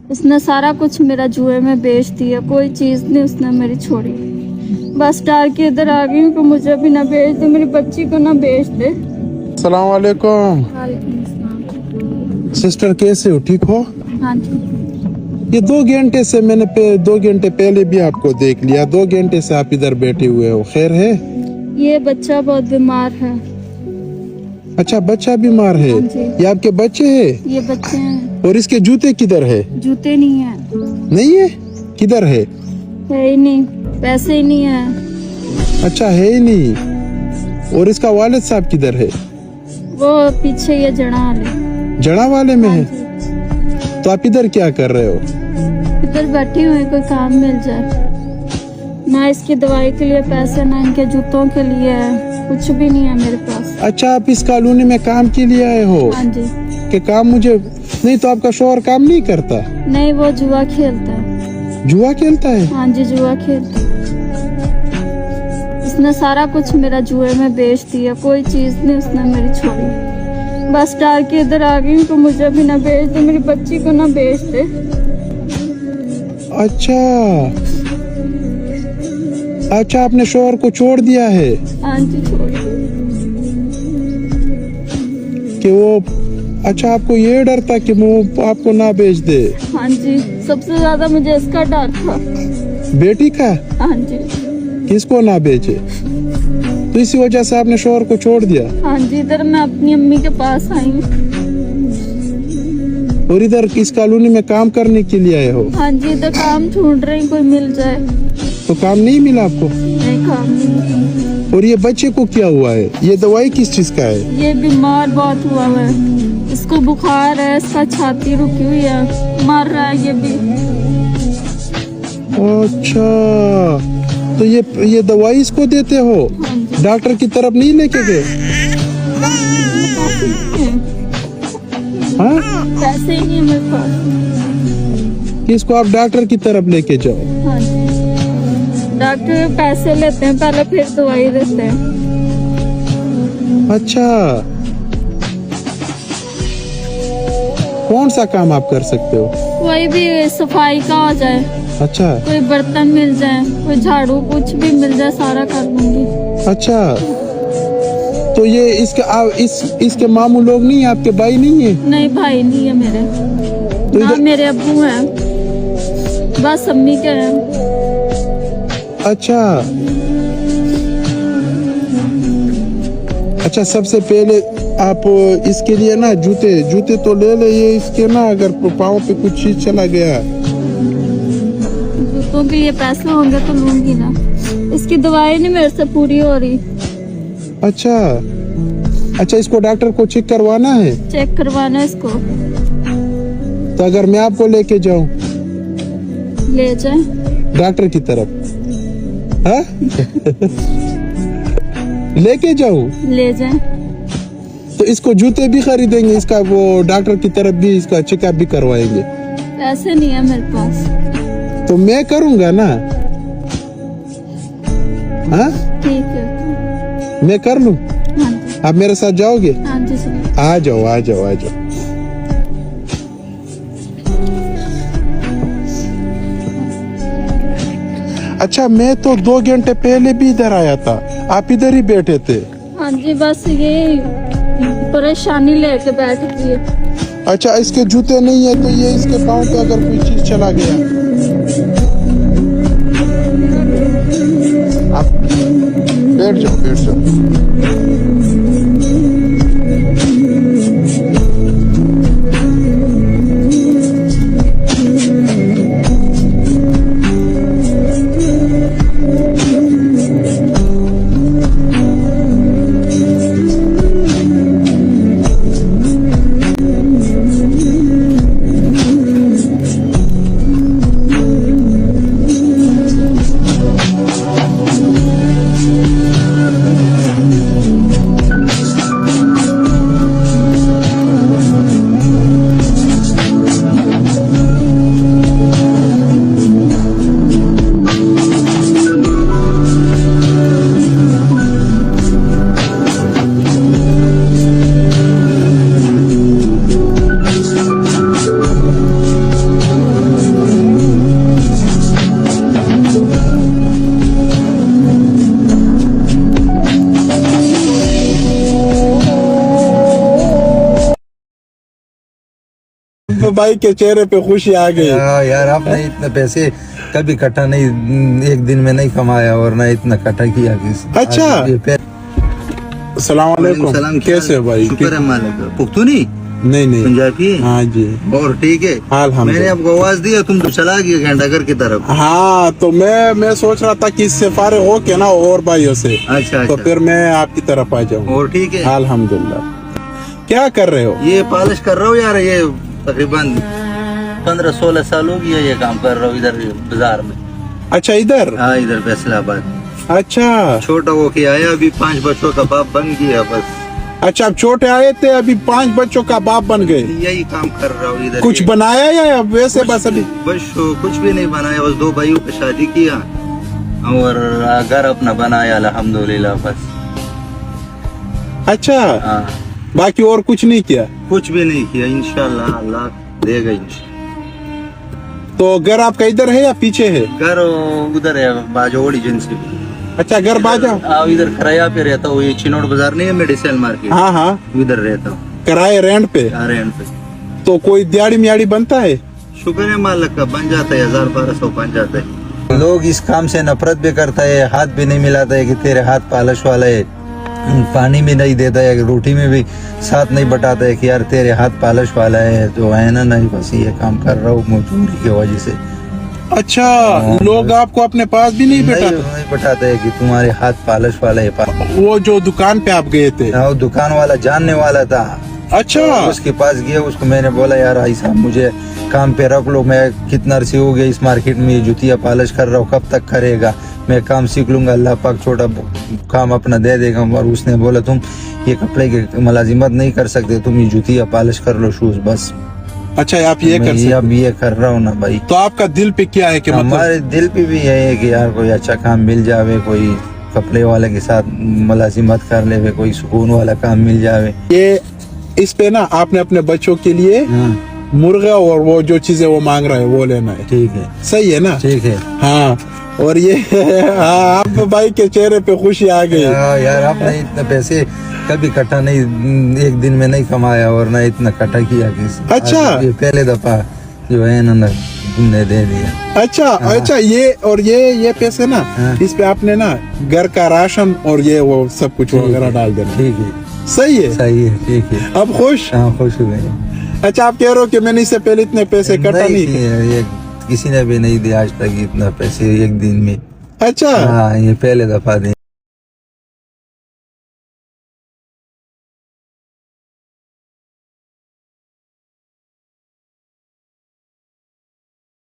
उसने सारा कुछ मेरा जुए में बेच दिया, कोई चीज़ नहीं उसने मेरी छोड़ी। बस डाल के इधर आ गई हूँ कि मुझे भी ना बेच दे, मेरी बच्ची को ना बेच दे। अस्सलाम वालेकुम। सिस्टर कैसे हो, ठीक हो? हाँ जी। ये 2 घंटे से 2 घंटे पहले भी आपको देख लिया, 2 घंटे से आप इधर बैठे हुए हो, खैर है? ये बच्चा बहुत बीमार है। अच्छा, बच्चा बीमार है? हाँ जी। ये आपके बच्चे हैं? ये बच्चे हैं। और इसके जूते किधर है? जूते नहीं है। नहीं है? किधर है? है ही नहीं, पैसे ही नहीं है। अच्छा, है ही नहीं। और इसका वालिद साहब किधर है? वो पीछे ये जड़ा ले। जड़ा वाले में है? तो आप इधर क्या कर रहे हो? इधर बैठी हुई, कोई काम मिल जाए। ना इसकी दवाई के लिए पैसे, ना इनके जूतों के लिए है, कुछ भी नहीं है मेरे पास। अच्छा, आप इस कॉलोनी में काम के लिए आए हो? हाँ जी। कि काम मुझे नहीं, तो आपका शौहर काम नहीं करता? नहीं, वो जुआ खेलता है। जुआ खेलता है? हाँ जी, जुआ खेलता है। उसने सारा कुछ मेरा जुए में बेच दिया, कोई चीज़ नहीं उसने मेरी छोड़ी। बस डाल के इधर आ गई हूँ कि मुझे भी ना बेच दे, मेरी बच्ची को ना बेच दे। अच्छा, आपने शौहर को छोड़ दिया है? हाँ जी, छोड़ दो। कि वो, अच्छा, आपको ये डर था कि वो आपको ना बेच दे? हाँ जी, सबसे ज्यादा मुझे इसका डर था। बेटी का? हाँ जी। किसको ना बेचे? तो इसी वजह से आपने शौहर को छोड़ दिया? हाँ जी, इधर मैं अपनी अम्मी के पास आई हूँ। और इधर इस कॉलोनी में काम करने के लिए आए हो? हाँ जी, इधर काम ढूंढ रही, कोई मिल जाए। तो काम नहीं मिला आपको? नहीं, काम नहीं। और ये बच्चे को क्या हुआ है? ये दवाई किस चीज का है? ये बीमार बहुत हुआ है, इसको बुखार है, इसका छाती रुकी हुई है, मर रहा है ये भी। अच्छा, तो ये दवाई इसको देते हो? हाँ जी। डॉक्टर की तरफ नहीं लेके गए? हाँ? पैसे ही नहीं है मेरे पास। इसको आप डॉक्टर की तरफ लेके जाओ। हाँ जी, डॉक्टर पैसे लेते हैं पहले, फिर दवाई देते हैं। अच्छा, कौन सा काम आप कर सकते हो? कोई भी सफाई का हो जाए। अच्छा। कोई बर्तन मिल जाए, कोई झाड़ू, कुछ भी मिल जाए, सारा कर दूंगी। अच्छा, तो ये इसके मामू लोग नहीं है? आपके भाई नहीं है? नहीं, भाई नहीं है मेरे। तो ना मेरे अब्बू हैं, बस अम्मी के हैं। अच्छा, सबसे पहले आप इसके लिए ना जूते तो ले ले। ये इसके ना, अगर पाँव पे कुछ चीज चला गया, जूतों के लिए पैसे होंगे तो लूंगी ना। इसकी दवाई नहीं मेरे से पूरी हो रही। अच्छा, इसको डॉक्टर को चेक करवाना है? चेक करवाना है इसको। तो अगर मैं आपको लेके जाऊं? ले जाए डॉक्टर की तरफ? हाँ? लेके जाऊं? ले जाए। तो इसको जूते भी खरीदेंगे, इसका वो डॉक्टर की तरफ भी इसका चेकअप भी करवाएंगे? पैसे नहीं है मेरे पास। तो मैं करूंगा ना? हाँ, ठीक है, मैं कर लूं? हाँ जी। आप मेरे साथ जाओगे? हाँ जी, सर। आ जाओ, आ जाओ, आ जाओ। अच्छा, मैं तो 2 घंटे पहले भी इधर आया था, आप इधर ही बैठे थे? हाँ जी, बस ये परेशानी लेके बैठ गई है। अच्छा, इसके जूते नहीं है, तो ये इसके पाँव पे अगर कोई चीज चला गया, आप बैठ जाओ, बैठ जाओ। भाई के चेहरे पे खुशी आ गई। यार आपने इतने पैसे कभी इकट्ठा नहीं, एक दिन में नहीं कमाया और ना इतना इकट्ठा किया किसी। अच्छा। अस्सलाम वालेकुम, कैसे हो भाई? शुक्र है मालिक। पुख्तूनी नहीं पंजाबी? हाँ जी। और ठीक है। अल्हम्दुलिल्लाह। मैंने आपको आवाज दिया, तुम तो चला गया घंटाघर की तरफ। हाँ, तो मैं सोच रहा था कि इससे फारिग हो के ना और भाइयों से, अच्छा तो फिर मैं आपकी तरफ आ जाऊँ। और ठीक है। अल्हम्दुलिल्लाह। क्या कर रहे हो? ये पॉलिश कर रहा हूँ यार, ये तकरीबन 15-16 साल हो गया ये काम कर रहा हूँ इधर बाजार में। अच्छा, इधर? हाँ, इधर फैसलाबाद। अच्छा छोटा वो के आया, अभी 5 बच्चों का बाप बन गया बस। अच्छा, अब छोटे आए थे, अभी 5 बच्चों का बाप बन गए। यही काम कर रहा हूँ इधर। कुछ बनाया या वैसे बस अभी? बस कुछ भी नहीं बनाया, बस 2 भाइयों की शादी किया और घर अपना बनाया अल्हम्दुलिल्लाह बस। अच्छा। हाँ, बाकी और कुछ नहीं किया? कुछ भी नहीं किया, इंशाल्लाह अल्लाह देगा इंशाल्लाह। तो घर आपका इधर है या पीछे है? घर उधर है बाजोड़ एजेंसी। अच्छा, घर बाजा। इधर किराया पे रहता हूँ, ये चिनोड़ बाजार नहीं है मेडिसिन मार्केट? हाँ हाँ, इधर रहता हूँ किराए रेंट पे। रेंट पे। तो कोई दिहाड़ी मियाड़ी बनता है? शुक्र है मालिक का, बन जाता है 1000-1200 बन जाता है। लोग इस काम से नफरत भी करता है, हाथ भी नहीं मिलाता है कि तेरे हाथ पालिश वाला है, पानी भी नहीं देता है, रोटी में भी साथ नहीं बटाता है कि यार तेरे हाथ पालिश वाला है, तो है ना। नहीं, बस ये काम कर रहा हूँ मजबूरी की वजह से। अच्छा, लोग आपको अपने पास भी नहीं बैठाते? नहीं बटाते है कि तुम्हारे हाथ पालिश वाला है। वो जो दुकान पे आप गए थे, वो दुकान वाला जानने वाला था। अच्छा। उसके पास गया, उसको मैंने बोला यार ऐसा मुझे काम पे रख लो, मैं कितना अरसे हो गया इस मार्केट में जुतिया पालिश कर रहा हूँ, कब तक करेगा? मैं काम सीख लूंगा, अल्लाह पाक छोटा काम अपना दे देगा। और उसने बोला तुम ये कपड़े की मुलाजिमत नहीं कर सकते, तुम ये जुतिया पालिश कर लो शूज बस। अच्छा, आप ये कर सकते? अब ये कर रहा हूँ ना भाई। तो आपका दिल पे क्या है कि हमारे दिल पे भी यही है कि यार कोई अच्छा काम मिल जावे, कोई कपड़े वाले के साथ मुलाजिमत कर ले, कोई सुकून वाला काम मिल जावे। ये इस पे ना आपने अपने बच्चों के लिए मुर्गा और वो जो चीजें वो मांग रहा है वो लेना है। ठीक है, सही है ना? ठीक है। हाँ, और ये हाँ, आप भाई के चेहरे पे खुशी आ गई। यार आपने इतने पैसे कभी इकट्ठा नहीं, एक दिन में नहीं कमाया और ना इतना इकट्ठा किया किसी। अच्छा। ये पहले दफा जो है ना तुमने दे दिया। अच्छा। अच्छा, ये और ये पैसे ना, इस पे आपने ना घर का राशन और ये वो सब कुछ वगैरह डाल देना। ठीक है, सही है? सही है, ठीक है। अब खुश? हाँ, खुश हो गए। अच्छा, आप कह रहे हो कि मैंने इससे पहले इतने पैसे इकट्ठा नहीं किए? ये किसी ने भी नहीं दिया आज तक इतना पैसे एक दिन में। अच्छा। हाँ, ये पहले दफा दे।